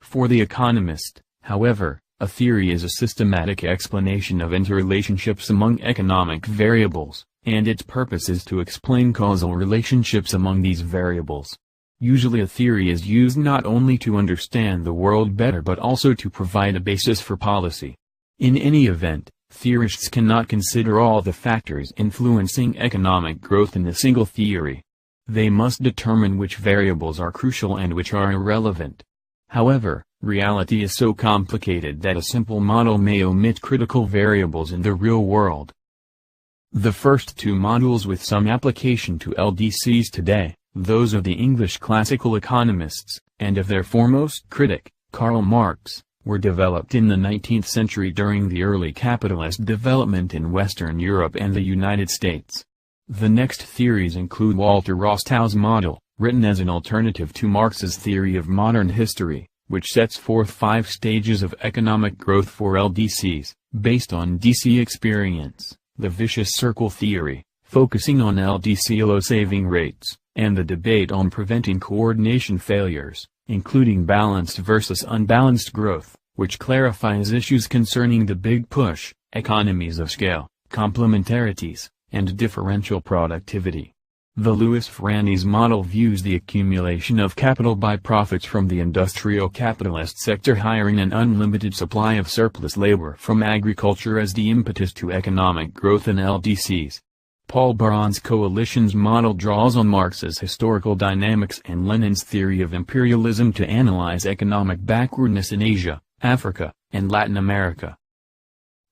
For the economist, however, a theory is a systematic explanation of interrelationships among economic variables, and its purpose is to explain causal relationships among these variables. Usually a theory is used not only to understand the world better but also to provide a basis for policy. In any event, theorists cannot consider all the factors influencing economic growth in a single theory. They must determine which variables are crucial and which are irrelevant. However, reality is so complicated that a simple model may omit critical variables in the real world. The first two models with some application to LDCs today, those of the English classical economists, and of their foremost critic, Karl Marx, were developed in the 19th century during the early capitalist development in Western Europe and the United States. The next theories include Walter Rostow's model, written as an alternative to Marx's theory of modern history, which sets forth 5 stages of economic growth for LDCs, based on DC experience, the vicious circle theory, focusing on LDC low saving rates, and the debate on preventing coordination failures, including balanced versus unbalanced growth, which clarifies issues concerning the big push, economies of scale, complementarities, and differential productivity. The Ranis model views the accumulation of capital by profits from the industrial capitalist sector hiring an unlimited supply of surplus labor from agriculture as the impetus to economic growth in LDCs. Paul Baran's coalitions model draws on Marx's historical dynamics and Lenin's theory of imperialism to analyze economic backwardness in Asia, Africa, and Latin America.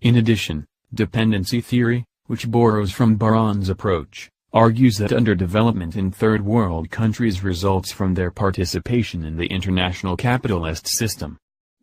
In addition, dependency theory, which borrows from Baran's approach, argues that underdevelopment in third world countries results from their participation in the international capitalist system.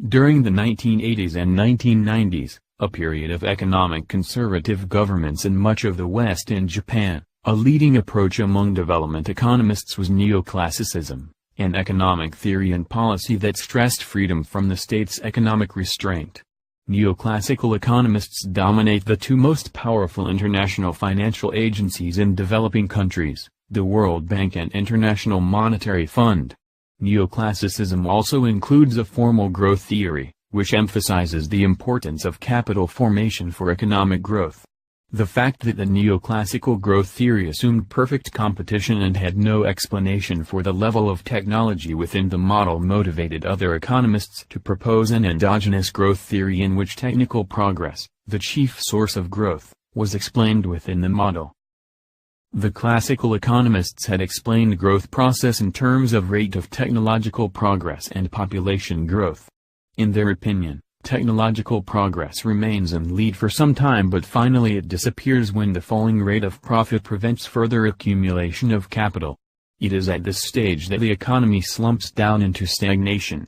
During the 1980s and 1990s, a period of economic conservative governments in much of the West and Japan, a leading approach among development economists was neoclassicism, an economic theory and policy that stressed freedom from the state's economic restraint. Neoclassical economists dominate the two most powerful international financial agencies in developing countries, the World Bank and International Monetary Fund. Neoclassicism also includes a formal growth theory, which emphasizes the importance of capital formation for economic growth. The fact that the neoclassical growth theory assumed perfect competition and had no explanation for the level of technology within the model motivated other economists to propose an endogenous growth theory in which technical progress, the chief source of growth, was explained within the model. The classical economists had explained growth process in terms of rate of technological progress and population growth. In their opinion, technological progress remains in lead for some time but finally it disappears when the falling rate of profit prevents further accumulation of capital. It is at this stage that the economy slumps down into stagnation.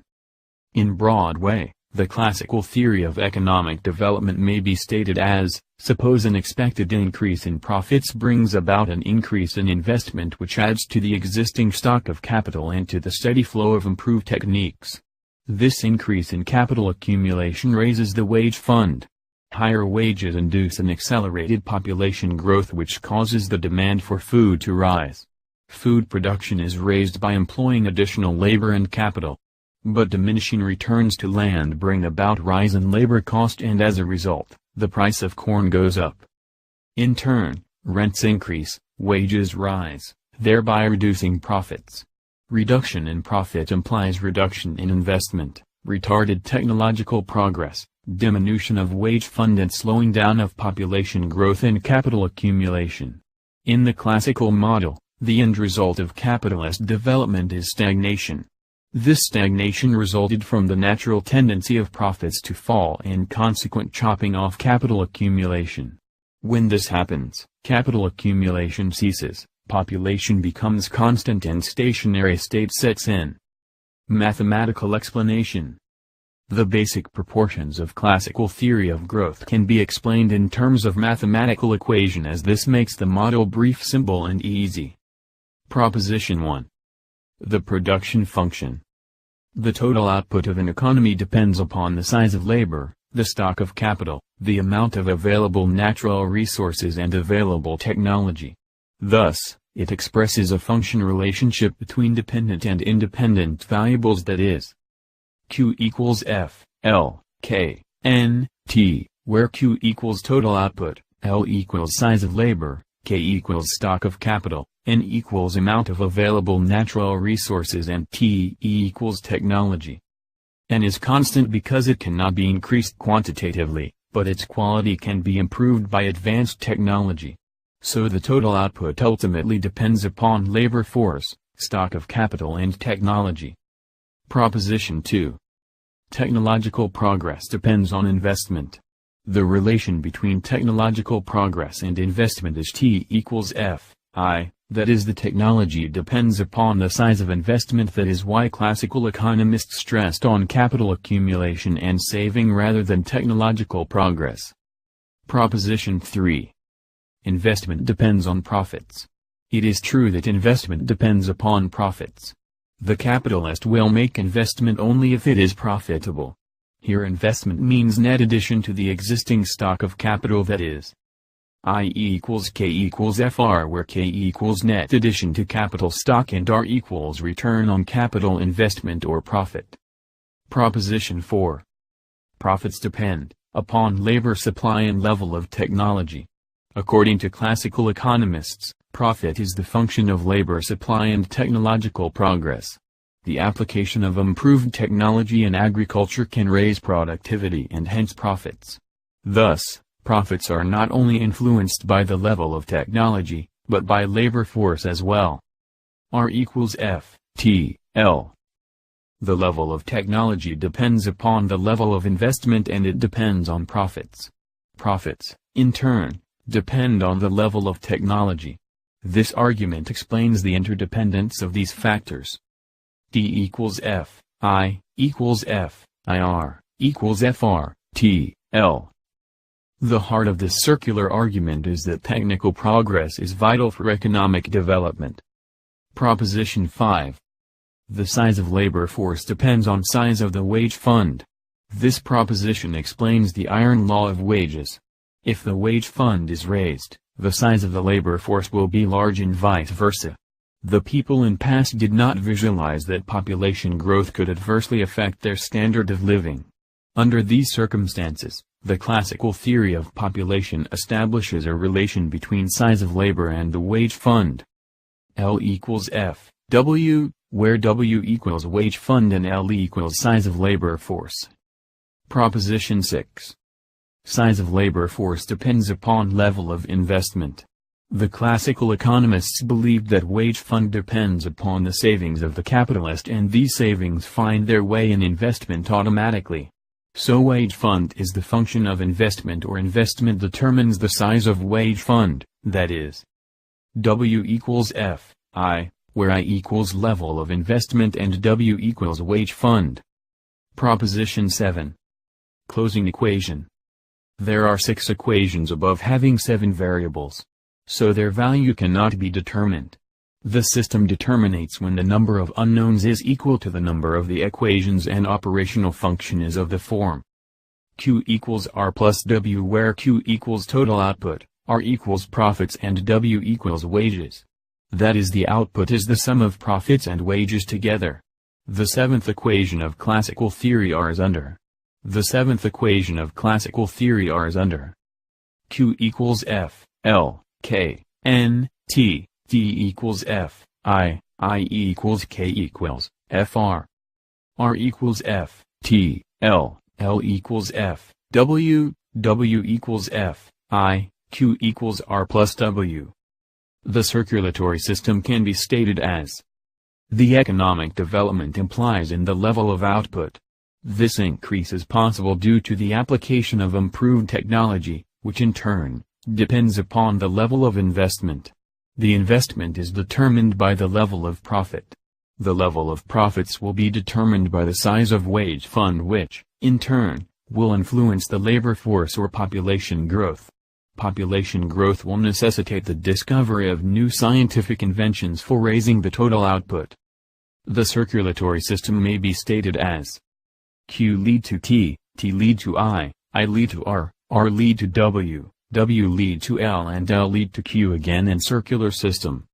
In broad way, the classical theory of economic development may be stated as, suppose an expected increase in profits brings about an increase in investment which adds to the existing stock of capital and to the steady flow of improved techniques. This increase in capital accumulation raises the wage fund. Higher wages induce an accelerated population growth which causes the demand for food to rise. Food production is raised by employing additional labor and capital. But diminishing returns to land bring about rise in labor cost and as a result, the price of corn goes up. In turn, rents increase, wages rise, thereby reducing profits. Reduction in profit implies reduction in investment, retarded technological progress, diminution of wage fund and slowing down of population growth and capital accumulation. In the classical model, the end result of capitalist development is stagnation. This stagnation resulted from the natural tendency of profits to fall and consequent chopping off capital accumulation. When this happens, capital accumulation ceases. Population becomes constant and stationary state sets in. Mathematical explanation. The basic proportions of classical theory of growth can be explained in terms of mathematical equation as this makes the model brief, simple and easy. Proposition 1. The production function. The total output of an economy depends upon the size of labor, the stock of capital, the amount of available natural resources and available technology. Thus, it expresses a function relationship between dependent and independent variables, that is, Q equals F, L, K, N, T, where Q equals total output, L equals size of labor, K equals stock of capital, N equals amount of available natural resources, and T equals technology. N is constant because it cannot be increased quantitatively, but its quality can be improved by advanced technology. So the total output ultimately depends upon labor force, stock of capital, and technology. Proposition 2. Technological progress depends on investment. The relation between technological progress and investment is T equals F, I, that is, the technology depends upon the size of investment. That is why classical economists stressed on capital accumulation and saving rather than technological progress. Proposition 3. Investment depends on profits. It is true that investment depends upon profits. The capitalist will make investment only if it is profitable. Here investment means net addition to the existing stock of capital, that is, I equals K equals FR, where K equals net addition to capital stock and R equals return on capital investment or profit. Proposition 4. Profits depend upon labor supply and level of technology. According to classical economists, profit is the function of labor supply and technological progress. The application of improved technology in agriculture can raise productivity and hence profits. Thus, profits are not only influenced by the level of technology, but by labor force as well. R equals F, T, L. The level of technology depends upon the level of investment and it depends on profits. Profits, in turn, depend on the level of technology. This argument explains the interdependence of these factors. D equals F, I, equals F, IR, equals FR, T, L. The heart of this circular argument is that technical progress is vital for economic development. Proposition 5. The size of labor force depends on size of the wage fund. This proposition explains the iron law of wages. If the wage fund is raised, the size of the labor force will be large and vice versa. The people in past did not visualize that population growth could adversely affect their standard of living. Under these circumstances, the classical theory of population establishes a relation between size of labor and the wage fund. L equals F, W, where W equals wage fund and L equals size of labor force. Proposition 6. Size of labor force depends upon level of investment. The classical economists believed that wage fund depends upon the savings of the capitalist and these savings find their way in investment automatically. So wage fund is the function of investment or investment determines the size of wage fund, that is, W equals F, I, where I equals level of investment and W equals wage fund. Proposition 7. Closing equation. There are 6 equations above having 7 variables. So their value cannot be determined. The system determinates when the number of unknowns is equal to the number of the equations and operational function is of the form Q equals R plus W, where Q equals total output, R equals profits and W equals wages. That is, the output is the sum of profits and wages together. The seventh equation of classical theory R is under. The seventh equation of classical theory R is under Q equals F, L, K, N, T, T equals F, I equals K equals, FR. R equals F, T, L, L equals F, W, W equals F, I, Q equals R plus W. The circulatory system can be stated as: the economic development implies in the level of output. This increase is possible due to the application of improved technology, which in turn depends upon the level of investment. The investment is determined by the level of profit. The level of profits will be determined by the size of wage fund, which, in turn, will influence the labor force or population growth. Population growth will necessitate the discovery of new scientific inventions for raising the total output. The circulatory system may be stated as: Q lead to T, T lead to I lead to R lead to W, W lead to L and L lead to Q, again in circular system.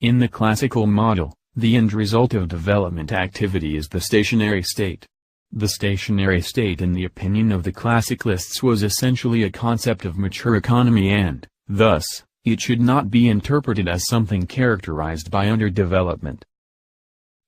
In the classical model, the end result of development activity is the stationary state. The stationary state in the opinion of the classicalists was essentially a concept of mature economy and, thus, it should not be interpreted as something characterized by underdevelopment.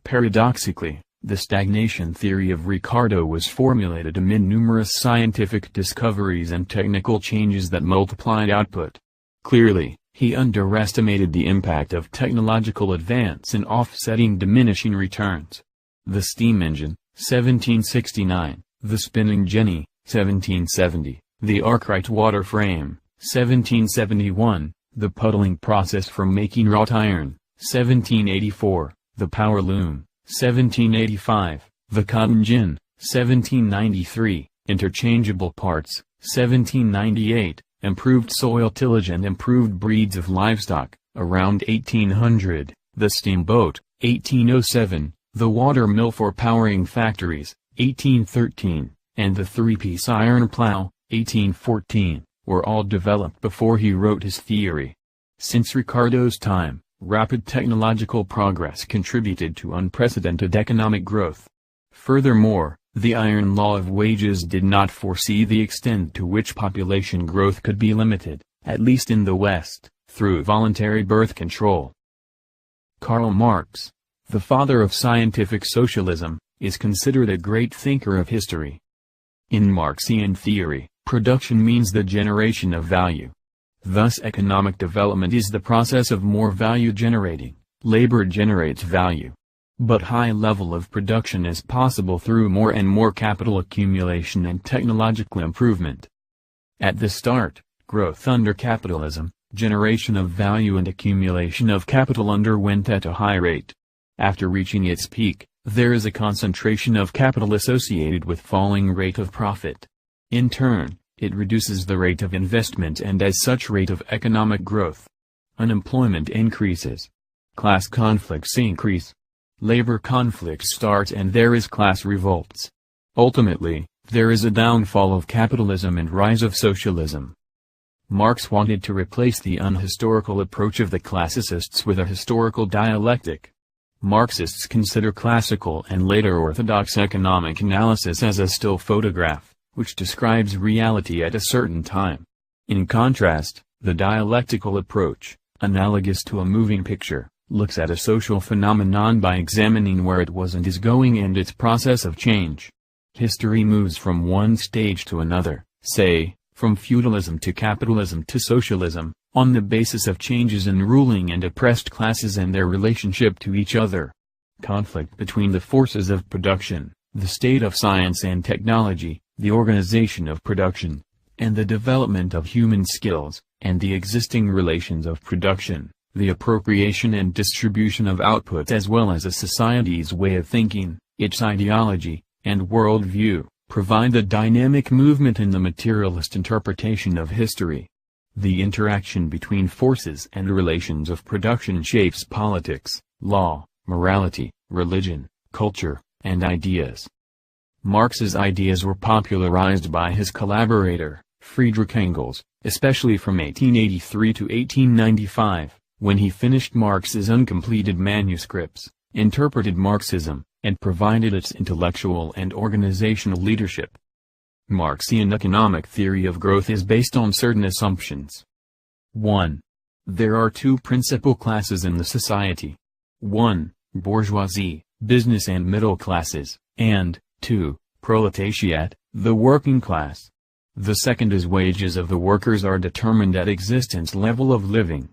Paradoxically, the stagnation theory of Ricardo was formulated amid numerous scientific discoveries and technical changes that multiplied output. Clearly, he underestimated the impact of technological advance in offsetting diminishing returns. The steam engine, 1769, the spinning jenny, 1770, the Arkwright water frame, 1771, the puddling process for making wrought iron, 1784, the power loom, 1785, the cotton gin, 1793, interchangeable parts, 1798, improved soil tillage and improved breeds of livestock, around 1800, the steamboat, 1807, the water mill for powering factories, 1813, and the three-piece iron plow, 1814, were all developed before he wrote his theory. Since Ricardo's time, rapid technological progress contributed to unprecedented economic growth. Furthermore, the iron law of wages did not foresee the extent to which population growth could be limited, at least in the West, through voluntary birth control. Karl Marx, the father of scientific socialism, is considered a great thinker of history. In Marxian theory, production means the generation of value. Thus economic development is the process of more value generating. Labor generates value. But high level of production is possible through more and more capital accumulation and technological improvement. At the start, growth under capitalism, generation of value and accumulation of capital underwent at a high rate. After reaching its peak, there is a concentration of capital associated with falling rate of profit. In turn, it reduces the rate of investment and as such rate of economic growth. Unemployment increases. Class conflicts increase. Labor conflicts start and there is class revolts. Ultimately, there is a downfall of capitalism and rise of socialism. Marx wanted to replace the unhistorical approach of the classicists with a historical dialectic. Marxists consider classical and later orthodox economic analysis as a still photograph, which describes reality at a certain time. In contrast, the dialectical approach, analogous to a moving picture, looks at a social phenomenon by examining where it was and is going and its process of change. History moves from one stage to another, say, from feudalism to capitalism to socialism, on the basis of changes in ruling and oppressed classes and their relationship to each other. Conflict between the forces of production, the state of science and technology, the organization of production, and the development of human skills, and the existing relations of production, the appropriation and distribution of output as well as a society's way of thinking, its ideology, and worldview, provide the dynamic movement in the materialist interpretation of history. The interaction between forces and relations of production shapes politics, law, morality, religion, culture, and ideas. Marx's ideas were popularized by his collaborator, Friedrich Engels, especially from 1883 to 1895, when he finished Marx's uncompleted manuscripts, interpreted Marxism, and provided its intellectual and organizational leadership. Marxian economic theory of growth is based on certain assumptions. 1. There are two principal classes in the society. 1. Bourgeoisie, business and middle classes, and 2. Proletariat, the working class. The second is wages of the workers are determined at existence level of living.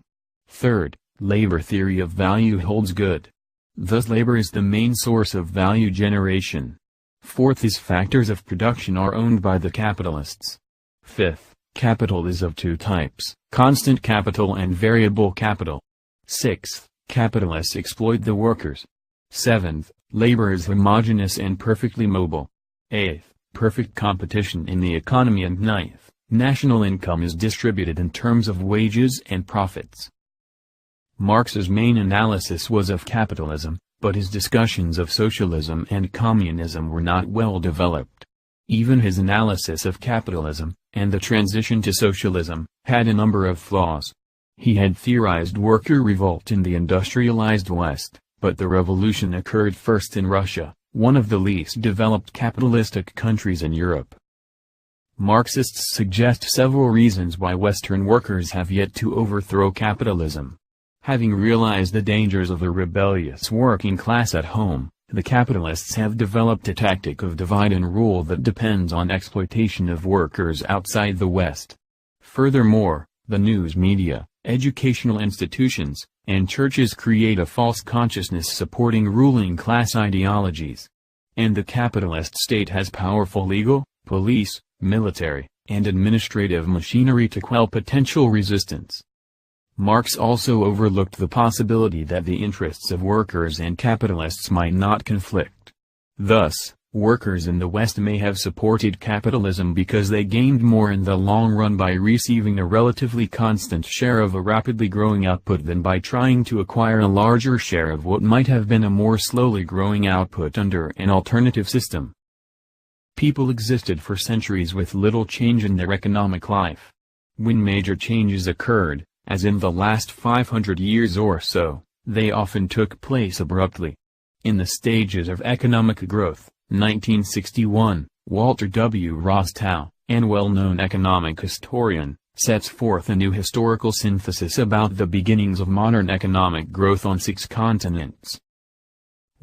Third, labor theory of value holds good. Thus labor is the main source of value generation. Fourth is factors of production are owned by the capitalists. Fifth, capital is of two types, constant capital and variable capital. Sixth, capitalists exploit the workers. Seventh, labor is homogeneous and perfectly mobile. Eighth, perfect competition in the economy. And ninth, national income is distributed in terms of wages and profits. Marx's main analysis was of capitalism, but his discussions of socialism and communism were not well developed. Even his analysis of capitalism, and the transition to socialism, had a number of flaws. He had theorized worker revolt in the industrialized West, but the revolution occurred first in Russia, one of the least developed capitalistic countries in Europe. Marxists suggest several reasons why Western workers have yet to overthrow capitalism. Having realized the dangers of a rebellious working class at home, the capitalists have developed a tactic of divide and rule that depends on exploitation of workers outside the West. Furthermore, the news media, educational institutions, and churches create a false consciousness supporting ruling class ideologies. And the capitalist state has powerful legal, police, military, and administrative machinery to quell potential resistance. Marx also overlooked the possibility that the interests of workers and capitalists might not conflict. Thus, workers in the West may have supported capitalism because they gained more in the long run by receiving a relatively constant share of a rapidly growing output than by trying to acquire a larger share of what might have been a more slowly growing output under an alternative system. People existed for centuries with little change in their economic life. When major changes occurred, as in the last 500 years or so, they often took place abruptly. In the stages of economic growth, 1961, Walter W. Rostow, an well-known economic historian, sets forth a new historical synthesis about the beginnings of modern economic growth on 6 continents.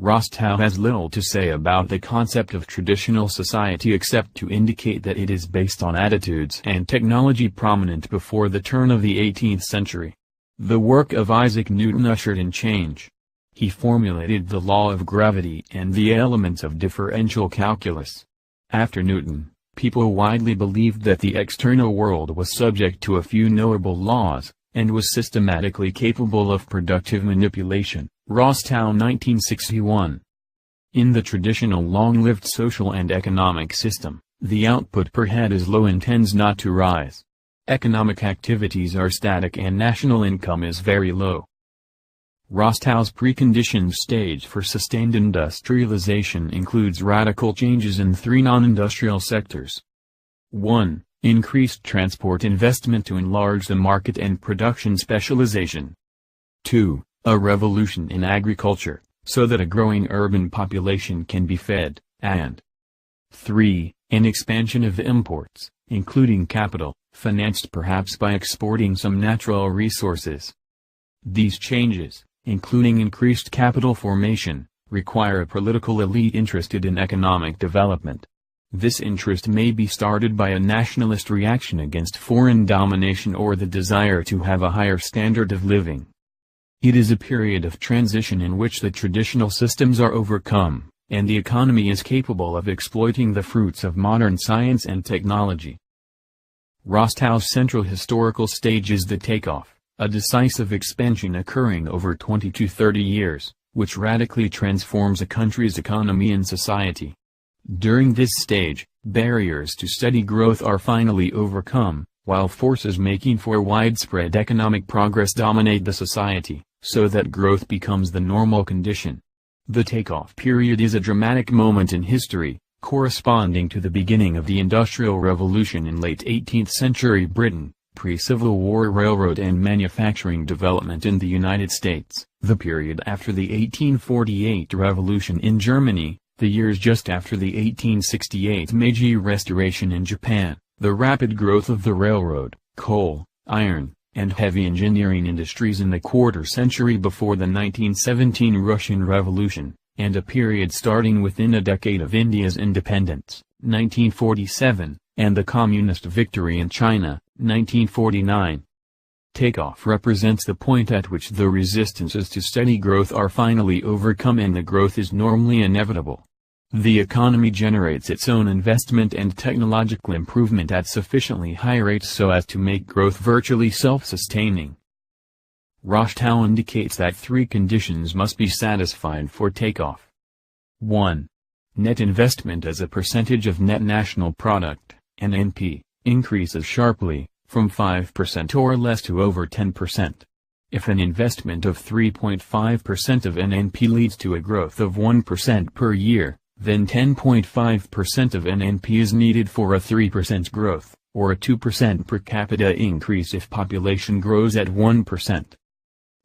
Rostow has little to say about the concept of traditional society except to indicate that it is based on attitudes and technology prominent before the turn of the 18th century. The work of Isaac Newton ushered in change. He formulated the law of gravity and the elements of differential calculus. After Newton, people widely believed that the external world was subject to a few knowable laws, and was systematically capable of productive manipulation. Rostow 1961. In the traditional long-lived social and economic system, the output per head is low and tends not to rise. Economic activities are static and national income is very low. Rostow's preconditioned stage for sustained industrialization includes radical changes in 3 non-industrial sectors. 1. Increased transport investment to enlarge the market and production specialization. 2. A revolution in agriculture, so that a growing urban population can be fed, and 3. An expansion of imports, including capital, financed perhaps by exporting some natural resources. These changes, including increased capital formation, require a political elite interested in economic development. This interest may be started by a nationalist reaction against foreign domination or the desire to have a higher standard of living. It is a period of transition in which the traditional systems are overcome, and the economy is capable of exploiting the fruits of modern science and technology. Rostow's central historical stage is the takeoff, a decisive expansion occurring over 20 to 30 years, which radically transforms a country's economy and society. During this stage, barriers to steady growth are finally overcome, while forces making for widespread economic progress dominate the society, so that growth becomes the normal condition. The takeoff period is a dramatic moment in history, corresponding to the beginning of the Industrial Revolution in late 18th century Britain, pre-Civil War railroad and manufacturing development in the United States, the period after the 1848 Revolution in Germany, the years just after the 1868 Meiji Restoration in Japan, the rapid growth of the railroad, coal, iron, and heavy engineering industries in the quarter century before the 1917 Russian Revolution, and a period starting within a decade of India's independence, 1947, and the communist victory in China, 1949. Takeoff represents the point at which the resistances to steady growth are finally overcome and the growth is normally inevitable. The economy generates its own investment and technological improvement at sufficiently high rates so as to make growth virtually self-sustaining. Rostow indicates that 3 conditions must be satisfied for takeoff. 1. Net investment as a percentage of net national product, NNP, increases sharply, from 5% or less to over 10%. If an investment of 3.5% of NNP leads to a growth of 1% per year, then 10.5% of NNP is needed for a 3% growth, or a 2% per capita increase if population grows at 1%.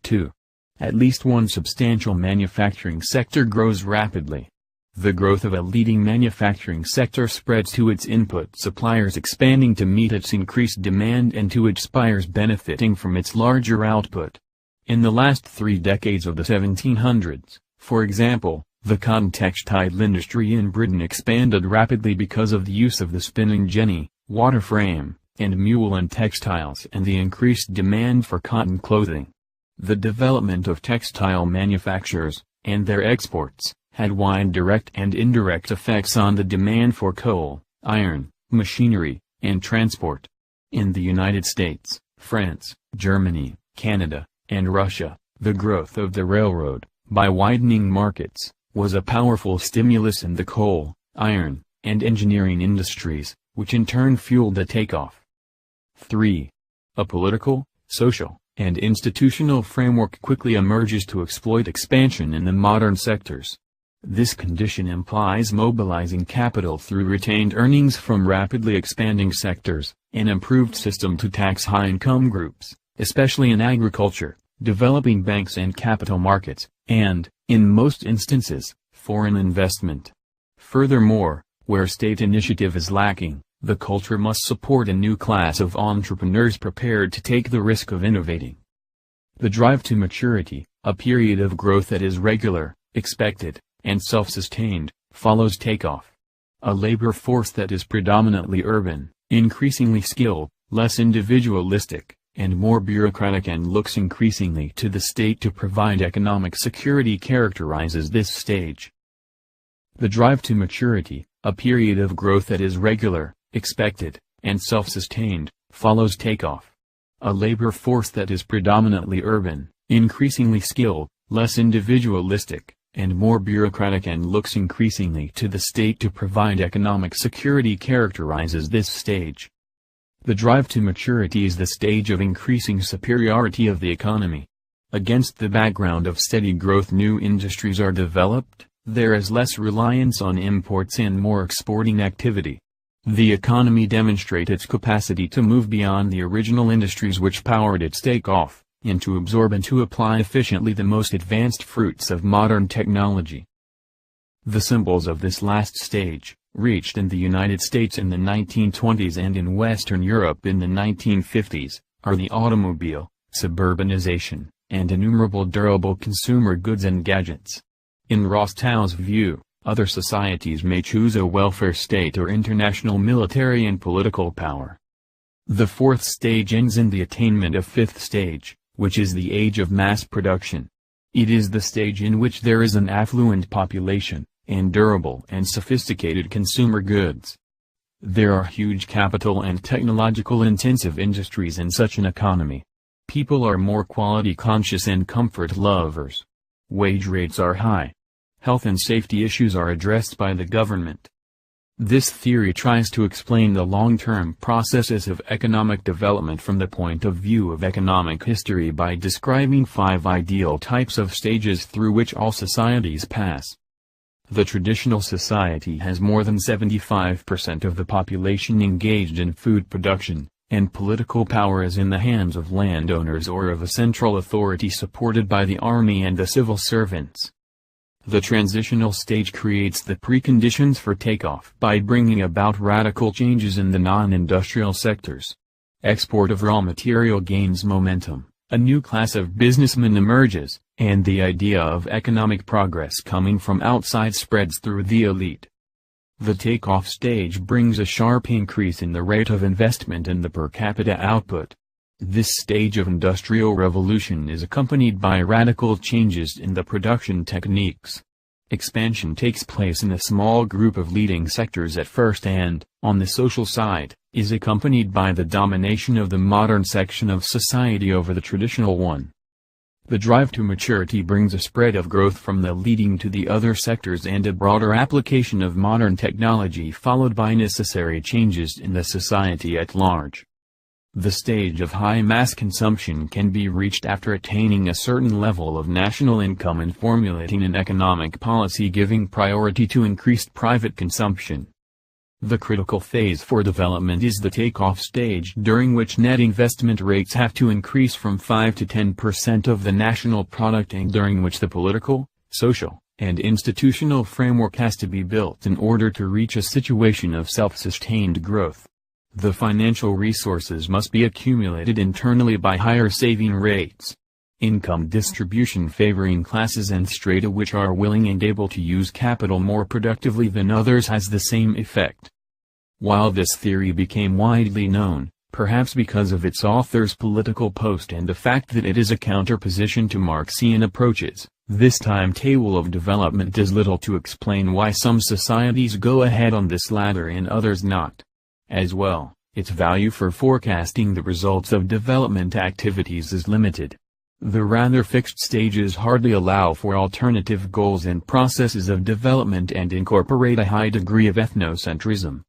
2. At least one substantial manufacturing sector grows rapidly. The growth of a leading manufacturing sector spreads to its input suppliers, expanding to meet its increased demand, and to its buyers benefiting from its larger output. In the last 3 decades of the 1700s, for example, the cotton textile industry in Britain expanded rapidly because of the use of the spinning jenny, water frame, and mule in textiles and the increased demand for cotton clothing. The development of textile manufacturers, and their exports, had wide direct and indirect effects on the demand for coal, iron, machinery, and transport. In the United States, France, Germany, Canada, and Russia, the growth of the railroad, by widening markets, was a powerful stimulus in the coal, iron, and engineering industries, which in turn fueled the takeoff. 3. A political, social, and institutional framework quickly emerges to exploit expansion in the modern sectors. This condition implies mobilizing capital through retained earnings from rapidly expanding sectors, an improved system to tax high-income groups, especially in agriculture, developing banks and capital markets, and, in most instances, foreign investment. Furthermore, where state initiative is lacking, the culture must support a new class of entrepreneurs prepared to take the risk of innovating. The drive to maturity, a period of growth that is regular, expected, and self-sustained, follows takeoff. A labor force that is predominantly urban, increasingly skilled, less individualistic, and more bureaucratic, and looks increasingly to the state to provide economic security characterizes this stage. The drive to maturity, a period of growth that is regular, expected, and self-sustained, follows takeoff. A labor force that is predominantly urban, increasingly skilled, less individualistic, and more bureaucratic, and looks increasingly to the state to provide economic security characterizes this stage. The drive to maturity is the stage of increasing superiority of the economy. Against the background of steady growth, new industries are developed, there is less reliance on imports and more exporting activity. The economy demonstrates its capacity to move beyond the original industries which powered its takeoff, and to absorb and to apply efficiently the most advanced fruits of modern technology. The symbols of this last stage, reached in the United States in the 1920s and in Western Europe in the 1950s, are the automobile, suburbanization, and innumerable durable consumer goods and gadgets. In Rostow's view, other societies may choose a welfare state or international military and political power. The 4th stage ends in the attainment of 5th stage, which is the age of mass production. It is the stage in which there is an affluent population, and durable and sophisticated consumer goods. There are huge capital and technological intensive industries in such an economy. People are more quality conscious and comfort lovers. Wage rates are high. Health and safety issues are addressed by the government. This theory tries to explain the long-term processes of economic development from the point of view of economic history by describing 5 ideal types of stages through which all societies pass. The traditional society has more than 75% of the population engaged in food production, and political power is in the hands of landowners or of a central authority supported by the army and the civil servants. The transitional stage creates the preconditions for takeoff by bringing about radical changes in the non-industrial sectors. Export of raw material gains momentum, a new class of businessmen emerges, and the idea of economic progress coming from outside spreads through the elite. The takeoff stage brings a sharp increase in the rate of investment and the per capita output. This stage of industrial revolution is accompanied by radical changes in the production techniques. Expansion takes place in a small group of leading sectors at first and, on the social side, is accompanied by the domination of the modern section of society over the traditional one. The drive to maturity brings a spread of growth from the leading to the other sectors and a broader application of modern technology followed by necessary changes in the society at large. The stage of high mass consumption can be reached after attaining a certain level of national income and formulating an economic policy giving priority to increased private consumption. The critical phase for development is the takeoff stage, during which net investment rates have to increase from 5 to 10% of the national product and during which the political, social, and institutional framework has to be built in order to reach a situation of self-sustained growth. The financial resources must be accumulated internally by higher saving rates. Income distribution favoring classes and strata which are willing and able to use capital more productively than others has the same effect. While this theory became widely known, perhaps because of its author's political post and the fact that it is a counterposition to Marxian approaches, this timetable of development does little to explain why some societies go ahead on this ladder and others not. As well, its value for forecasting the results of development activities is limited. The rather fixed stages hardly allow for alternative goals and processes of development and incorporate a high degree of ethnocentrism.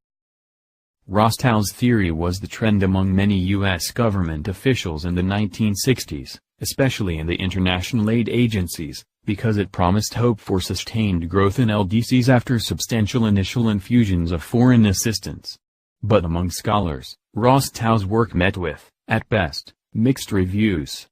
Rostow's theory was the trend among many U.S. government officials in the 1960s, especially in the international aid agencies, because it promised hope for sustained growth in LDCs after substantial initial infusions of foreign assistance. But among scholars, Rostow's work met with, at best, mixed reviews.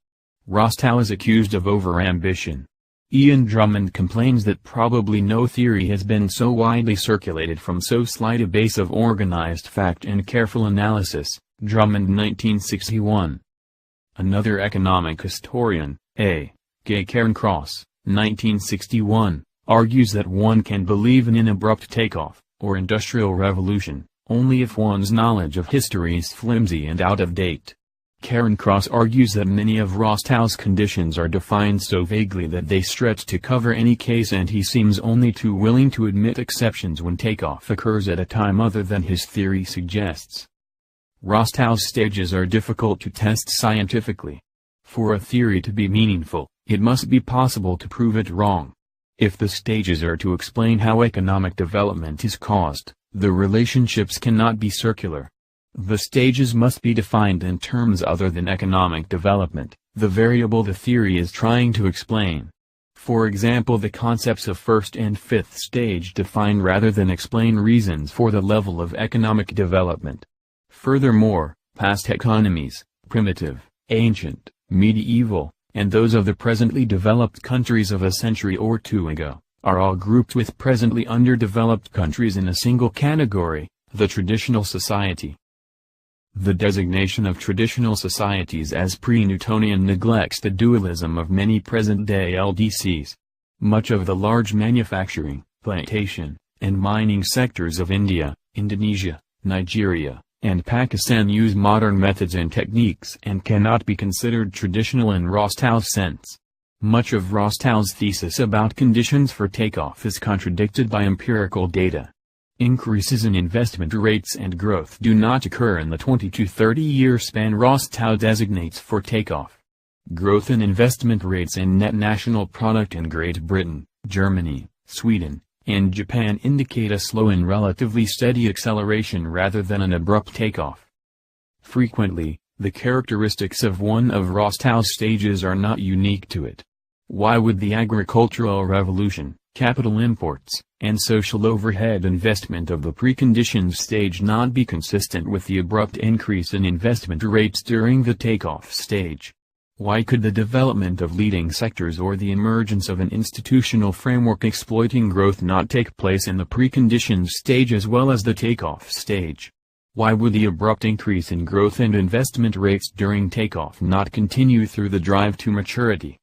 Rostow is accused of overambition. Ian Drummond complains that probably no theory has been so widely circulated from so slight a base of organized fact and careful analysis. Drummond 1961. Another economic historian, A. G. Cairncross, 1961, argues that one can believe in an abrupt takeoff, or industrial revolution, only if one's knowledge of history is flimsy and out of date. Cairncross argues that many of Rostow's conditions are defined so vaguely that they stretch to cover any case, and he seems only too willing to admit exceptions when takeoff occurs at a time other than his theory suggests. Rostow's stages are difficult to test scientifically. For a theory to be meaningful, it must be possible to prove it wrong. If the stages are to explain how economic development is caused, the relationships cannot be circular. The stages must be defined in terms other than economic development, the variable the theory is trying to explain. For example, the concepts of first and fifth stage define rather than explain reasons for the level of economic development. Furthermore, past economies, primitive, ancient, medieval, and those of the presently developed countries of a century or two ago, are all grouped with presently underdeveloped countries in a single category, the traditional society. The designation of traditional societies as pre-Newtonian neglects the dualism of many present-day LDCs. Much of the large manufacturing, plantation, and mining sectors of India, Indonesia, Nigeria, and Pakistan use modern methods and techniques and cannot be considered traditional in Rostow's sense. Much of Rostow's thesis about conditions for takeoff is contradicted by empirical data. Increases in investment rates and growth do not occur in the 20 to 30-year span Rostow designates for takeoff. Growth in investment rates and net national product in Great Britain, Germany, Sweden, and Japan indicate a slow and relatively steady acceleration rather than an abrupt takeoff. Frequently, the characteristics of one of Rostow's stages are not unique to it. Why would the agricultural revolution, capital imports, and social overhead investment of the preconditions stage not be consistent with the abrupt increase in investment rates during the takeoff stage? Why could the development of leading sectors or the emergence of an institutional framework exploiting growth not take place in the preconditions stage as well as the takeoff stage? Why would the abrupt increase in growth and investment rates during takeoff not continue through the drive to maturity?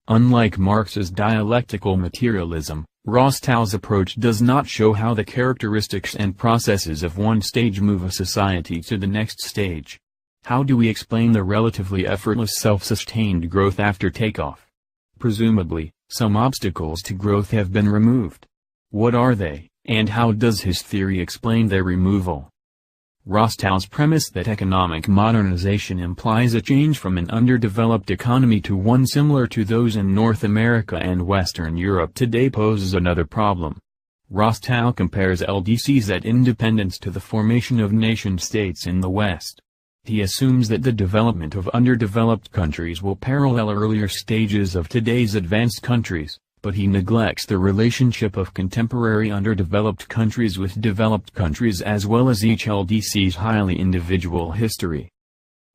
Unlike Marx's dialectical materialism, Rostow's approach does not show how the characteristics and processes of one stage move a society to the next stage. How do we explain the relatively effortless self-sustained growth after takeoff? Presumably, some obstacles to growth have been removed. What are they, and how does his theory explain their removal? Rostow's premise that economic modernization implies a change from an underdeveloped economy to one similar to those in North America and Western Europe today poses another problem. Rostow compares LDCs at independence to the formation of nation-states in the West. He assumes that the development of underdeveloped countries will parallel earlier stages of today's advanced countries, but he neglects the relationship of contemporary underdeveloped countries with developed countries as well as each LDC's highly individual history.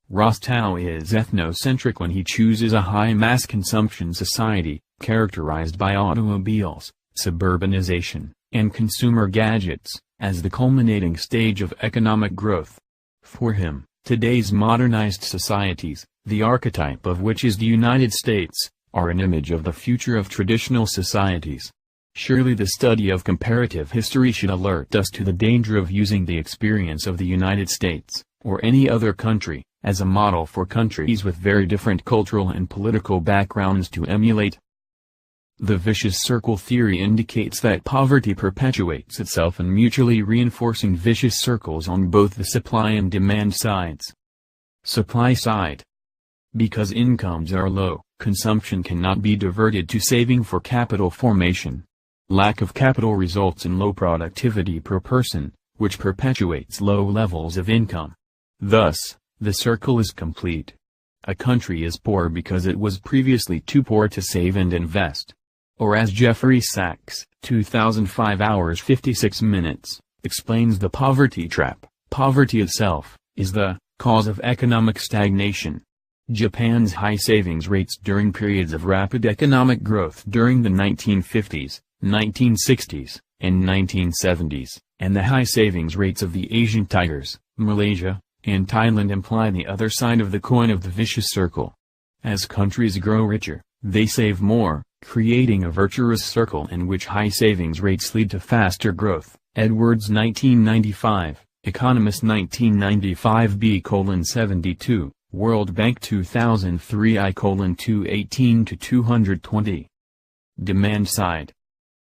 Rostow is ethnocentric when he chooses a high-mass consumption society, characterized by automobiles, suburbanization, and consumer gadgets, as the culminating stage of economic growth. For him, today's modernized societies, the archetype of which is the United States, are an image of the future of traditional societies. Surely the study of comparative history should alert us to the danger of using the experience of the United States, or any other country, as a model for countries with very different cultural and political backgrounds to emulate. The vicious circle theory indicates that poverty perpetuates itself in mutually reinforcing vicious circles on both the supply and demand sides. Supply side. Because incomes are low, consumption cannot be diverted to saving for capital formation. Lack of capital results in low productivity per person, which perpetuates low levels of income. Thus, the circle is complete. A country is poor because it was previously too poor to save and invest. Or as Jeffrey Sachs, 2005 hours 56 minutes, explains the poverty trap, poverty itself is the cause of economic stagnation. Japan's high savings rates during periods of rapid economic growth during the 1950s, 1960s, and 1970s, and the high savings rates of the Asian tigers, Malaysia, and Thailand imply the other side of the coin of the vicious circle. As countries grow richer, they save more, creating a virtuous circle in which high savings rates lead to faster growth. Edwards 1995, Economist 1995b:72, World Bank 2003 I:218-220. Demand side.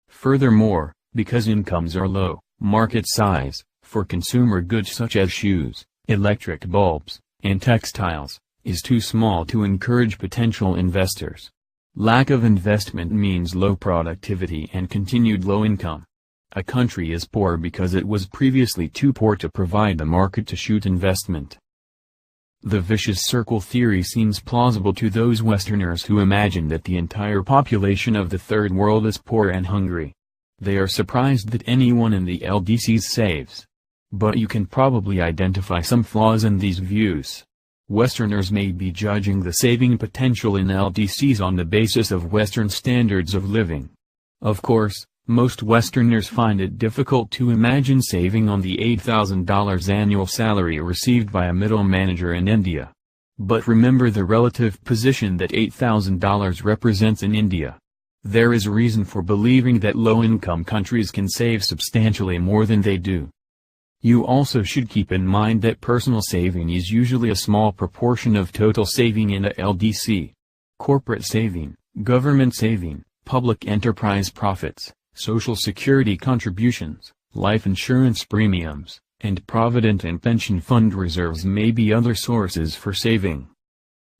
Furthermore, because incomes are low, market size, for consumer goods such as shoes, electric bulbs, and textiles, is too small to encourage potential investors. Lack of investment means low productivity and continued low income. A country is poor because it was previously too poor to provide the market to shoot investment. The vicious circle theory seems plausible to those Westerners who imagine that the entire population of the Third World is poor and hungry. They are surprised that anyone in the LDCs saves. But you can probably identify some flaws in these views. Westerners may be judging the saving potential in LDCs on the basis of Western standards of living. Of course, most Westerners find it difficult to imagine saving on the $8,000 annual salary received by a middle manager in India. But remember the relative position that $8,000 represents in India. There is reason for believing that low-income countries can save substantially more than they do. You also should keep in mind that personal saving is usually a small proportion of total saving in a LDC. Corporate saving, government saving, public enterprise profits, social security contributions, life insurance premiums, and provident and pension fund reserves may be other sources for saving.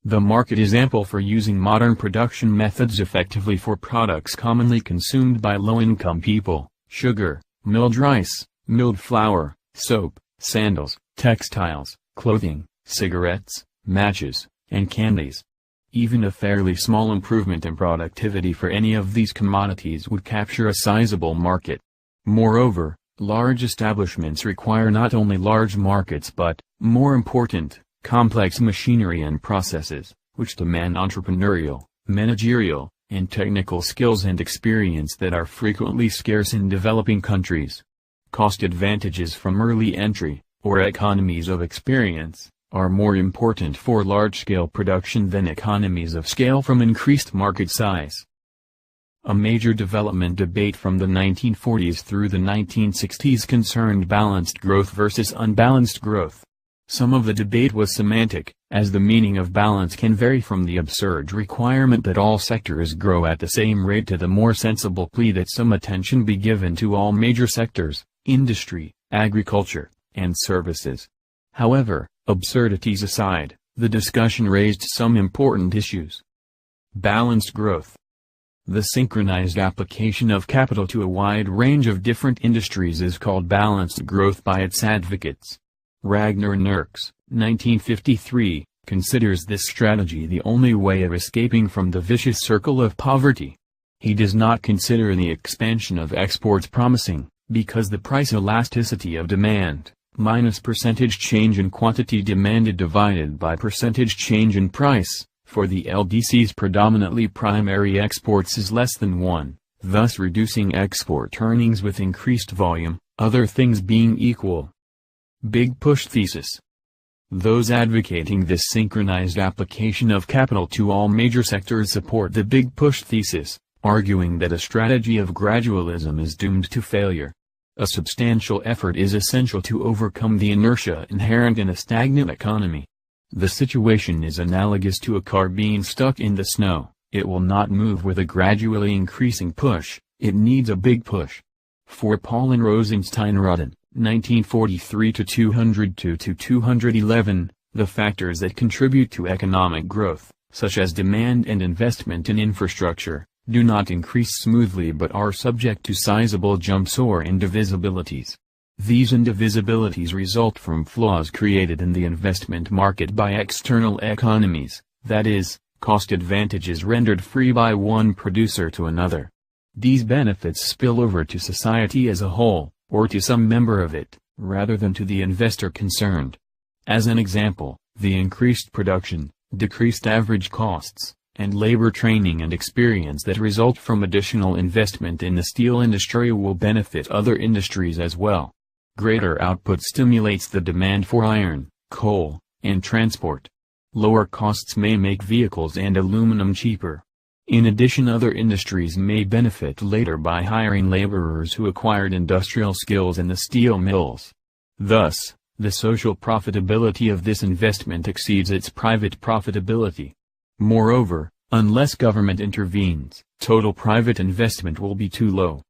The market is ample for using modern production methods effectively for products commonly consumed by low-income people: sugar, milled rice, milled flour, soap, sandals, textiles, clothing, cigarettes, matches, and candies. Even a fairly small improvement in productivity for any of these commodities would capture a sizable market. Moreover, large establishments require not only large markets but, more important, complex machinery and processes, which demand entrepreneurial, managerial, and technical skills and experience that are frequently scarce in developing countries. Cost advantages from early entry, or economies of experience, are more important for large-scale production than economies of scale from increased market size. A major development debate from the 1940s through the 1960s concerned balanced growth versus unbalanced growth. Some of the debate was semantic, as the meaning of balance can vary from the absurd requirement that all sectors grow at the same rate to the more sensible plea that some attention be given to all major sectors: industry, agriculture, and services. However, absurdities aside, the discussion raised some important issues. Balanced growth. The synchronized application of capital to a wide range of different industries is called balanced growth by its advocates. Ragnar Nerks, 1953, considers this strategy the only way of escaping from the vicious circle of poverty. He does not consider the expansion of exports promising, because the price elasticity of demand, minus percentage change in quantity demanded divided by percentage change in price, for the LDCs predominantly primary exports is less than 1, thus reducing export earnings with increased volume, other things being equal. Big push thesis. Those advocating this synchronized application of capital to all major sectors support the big push thesis, arguing that a strategy of gradualism is doomed to failure. A substantial effort is essential to overcome the inertia inherent in a stagnant economy. The situation is analogous to a car being stuck in the snow. It will not move with a gradually increasing push, it needs a big push. For Paul and Rosenstein-Rodin, 1943-202-211, the factors that contribute to economic growth, such as demand and investment in infrastructure, do not increase smoothly but are subject to sizable jumps or indivisibilities. These indivisibilities result from flaws created in the investment market by external economies, that is, cost advantages rendered free by one producer to another. These benefits spill over to society as a whole, or to some member of it, rather than to the investor concerned. As an example, the increased production, decreased average costs, and labor training and experience that result from additional investment in the steel industry will benefit other industries as well. Greater output stimulates the demand for iron, coal, and transport. Lower costs may make vehicles and aluminum cheaper. In addition, other industries may benefit later by hiring laborers who acquired industrial skills in the steel mills. Thus, the social profitability of this investment exceeds its private profitability. Moreover, unless government intervenes, total private investment will be too low.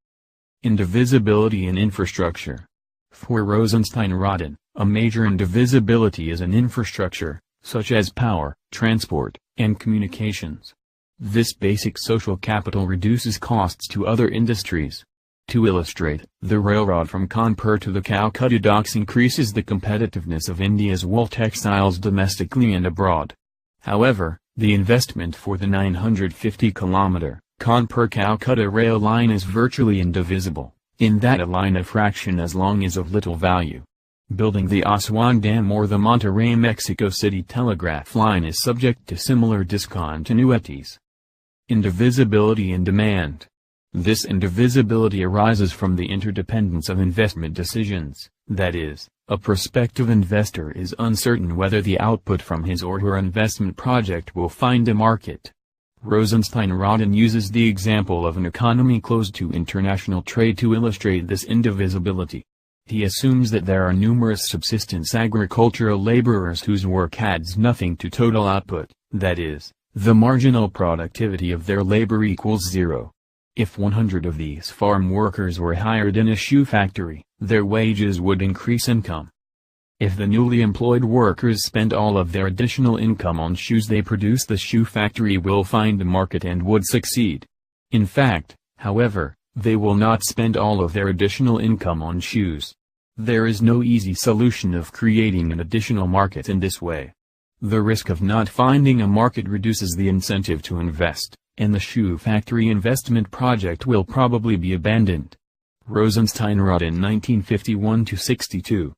Indivisibility in infrastructure. For Rosenstein-Rodin, a major indivisibility is in infrastructure, such as power, transport, and communications. This basic social capital reduces costs to other industries. To illustrate, the railroad from Kanpur to the Calcutta docks increases the competitiveness of India's wool textiles domestically and abroad. However, the investment for the 950-kilometer, Kanpur-Calcutta rail line is virtually indivisible, in that a line a fraction as long is of little value. Building the Aswan Dam or the Monterrey-Mexico City telegraph line is subject to similar discontinuities. Indivisibility in demand. This indivisibility arises from the interdependence of investment decisions, that is, a prospective investor is uncertain whether the output from his or her investment project will find a market. Rosenstein-Rodin uses the example of an economy closed to international trade to illustrate this indivisibility. He assumes that there are numerous subsistence agricultural laborers whose work adds nothing to total output, that is, the marginal productivity of their labor equals zero. If 100 of these farm workers were hired in a shoe factory, their wages would increase income. If the newly employed workers spend all of their additional income on shoes they produce, the shoe factory will find a market and would succeed. In fact, however, they will not spend all of their additional income on shoes. There is no easy solution of creating an additional market in this way. The risk of not finding a market reduces the incentive to invest, and the shoe factory investment project will probably be abandoned. Rosenstein-Rodin 1951-62.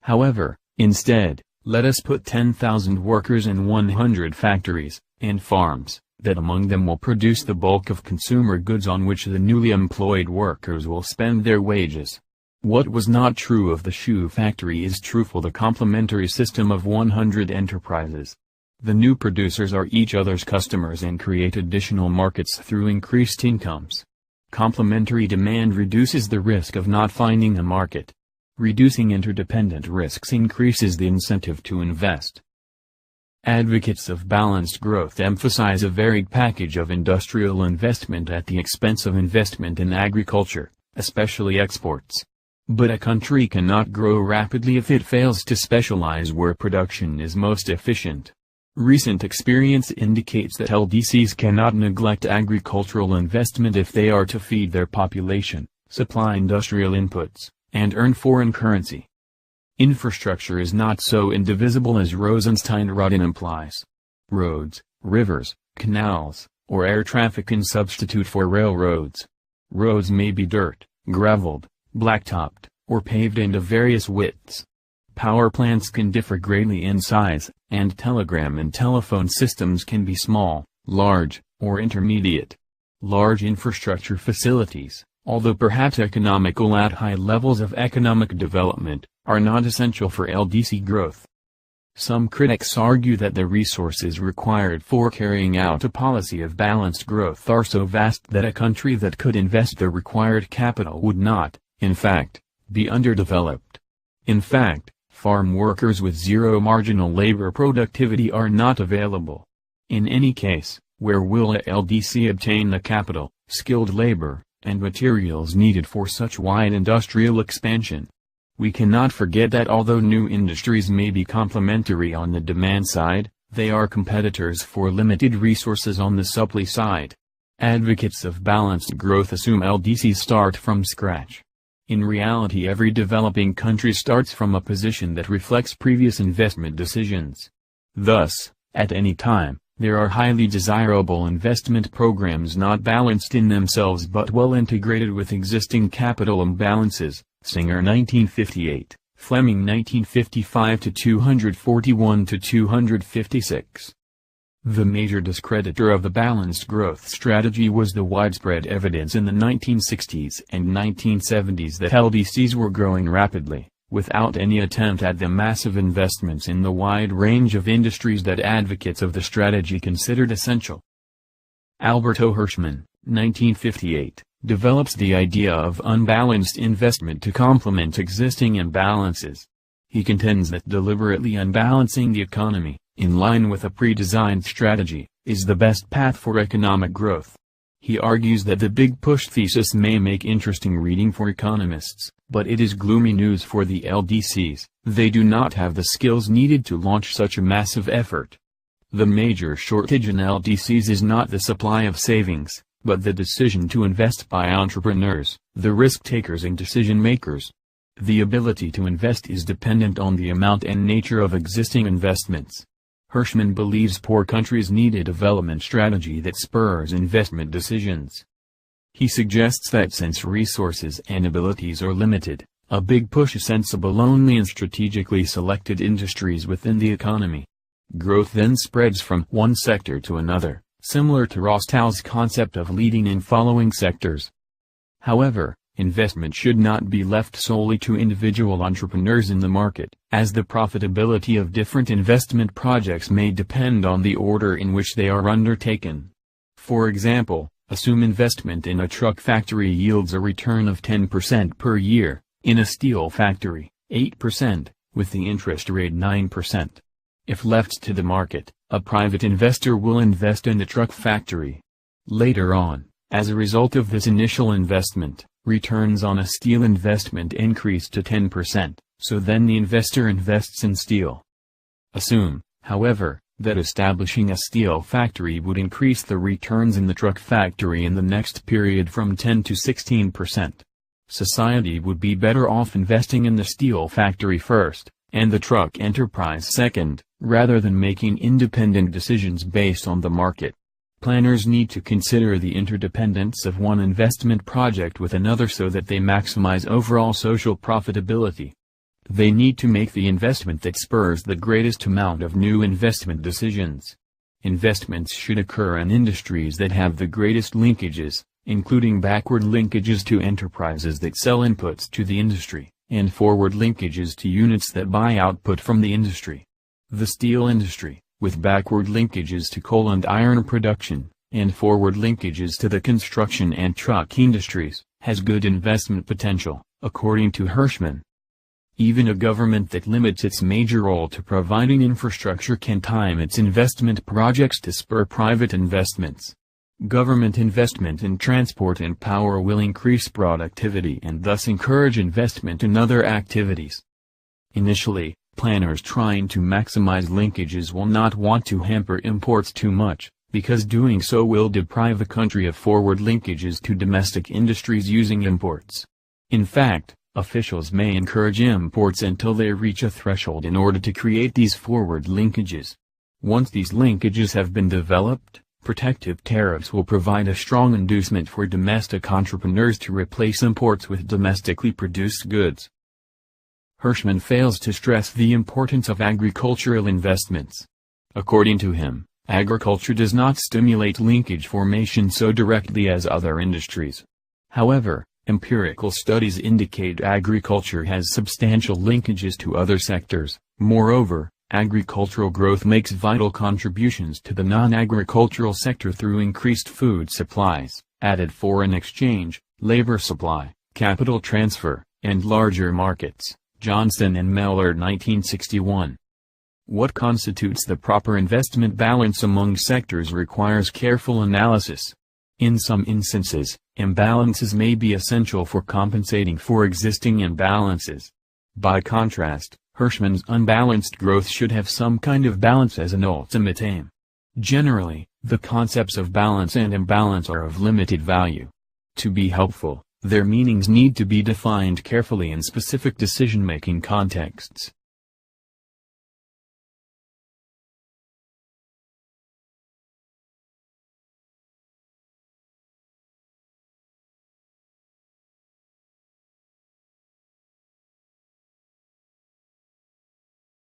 However, instead, let us put 10,000 workers in 100 factories and farms, that among them will produce the bulk of consumer goods on which the newly employed workers will spend their wages. What was not true of the shoe factory is true for the complementary system of 100 enterprises. The new producers are each other's customers and create additional markets through increased incomes. Complementary demand reduces the risk of not finding a market. Reducing interdependent risks increases the incentive to invest. Advocates of balanced growth emphasize a varied package of industrial investment at the expense of investment in agriculture, especially exports. But a country cannot grow rapidly if it fails to specialize where production is most efficient. Recent experience indicates that LDCs cannot neglect agricultural investment if they are to feed their population, supply industrial inputs, and earn foreign currency. Infrastructure is not so indivisible as Rosenstein-Rodin implies. Roads, rivers, canals, or air traffic can substitute for railroads. Roads may be dirt, graveled, blacktopped, or paved and of various widths. Power plants can differ greatly in size, and telegram and telephone systems can be small, large, or intermediate. Large infrastructure facilities, although perhaps economical at high levels of economic development, are not essential for LDC growth. Some critics argue that the resources required for carrying out a policy of balanced growth are so vast that a country that could invest the required capital would not, in fact, be underdeveloped. In fact, farm workers with zero marginal labor productivity are not available. In any case, where will a LDC obtain the capital, skilled labor, and materials needed for such wide industrial expansion? We cannot forget that although new industries may be complementary on the demand side, they are competitors for limited resources on the supply side. Advocates of balanced growth assume LDCs start from scratch. In reality, every developing country starts from a position that reflects previous investment decisions. Thus, at any time, there are highly desirable investment programs not balanced in themselves but well integrated with existing capital imbalances. Singer 1958, Fleming 1955-241-256. The major discreditor of the balanced growth strategy was the widespread evidence in the 1960s and 1970s that LDCs were growing rapidly, without any attempt at the massive investments in the wide range of industries that advocates of the strategy considered essential. Albert O. Hirschman, 1958. Develops the idea of unbalanced investment to complement existing imbalances. He contends that deliberately unbalancing the economy, in line with a pre-designed strategy, is the best path for economic growth. He argues that the big push thesis may make interesting reading for economists, but it is gloomy news for the LDCs. They do not have the skills needed to launch such a massive effort. The major shortage in LDCs is not the supply of savings, but the decision to invest by entrepreneurs, the risk-takers and decision-makers. The ability to invest is dependent on the amount and nature of existing investments. Hirschman believes poor countries need a development strategy that spurs investment decisions. He suggests that since resources and abilities are limited, a big push is sensible only in strategically selected industries within the economy. Growth then spreads from one sector to another, similar to Rostow's concept of leading and following sectors. However, investment should not be left solely to individual entrepreneurs in the market, as the profitability of different investment projects may depend on the order in which they are undertaken. For example, assume investment in a truck factory yields a return of 10% per year, in a steel factory, 8%, with the interest rate 9%. If left to the market, a private investor will invest in the truck factory. Later on, as a result of this initial investment, returns on a steel investment increase to 10%, so then the investor invests in steel. Assume, however, that establishing a steel factory would increase the returns in the truck factory in the next period from 10 to 16%. Society would be better off investing in the steel factory first, and the truck enterprise second, rather than making independent decisions based on the market. Planners need to consider the interdependence of one investment project with another so that they maximize overall social profitability. They need to make the investment that spurs the greatest amount of new investment decisions. Investments should occur in industries that have the greatest linkages, including backward linkages to enterprises that sell inputs to the industry, and forward linkages to units that buy output from the industry. The steel industry, with backward linkages to coal and iron production, and forward linkages to the construction and truck industries, has good investment potential, according to Hirschman. Even a government that limits its major role to providing infrastructure can time its investment projects to spur private investments. Government investment in transport and power will increase productivity and thus encourage investment in other activities. Initially, planners trying to maximize linkages will not want to hamper imports too much, because doing so will deprive the country of forward linkages to domestic industries using imports. In fact, officials may encourage imports until they reach a threshold in order to create these forward linkages. Once these linkages have been developed, protective tariffs will provide a strong inducement for domestic entrepreneurs to replace imports with domestically produced goods. Hirschman fails to stress the importance of agricultural investments. According to him, agriculture does not stimulate linkage formation so directly as other industries. However, empirical studies indicate agriculture has substantial linkages to other sectors. Moreover, agricultural growth makes vital contributions to the non-agricultural sector through increased food supplies, added foreign exchange, labor supply, capital transfer, and larger markets. Johnson and Mellor 1961. What constitutes the proper investment balance among sectors requires careful analysis. In some instances, imbalances may be essential for compensating for existing imbalances. By contrast, Hirschman's unbalanced growth should have some kind of balance as an ultimate aim. Generally, the concepts of balance and imbalance are of limited value. To be helpful, their meanings need to be defined carefully in specific decision-making contexts.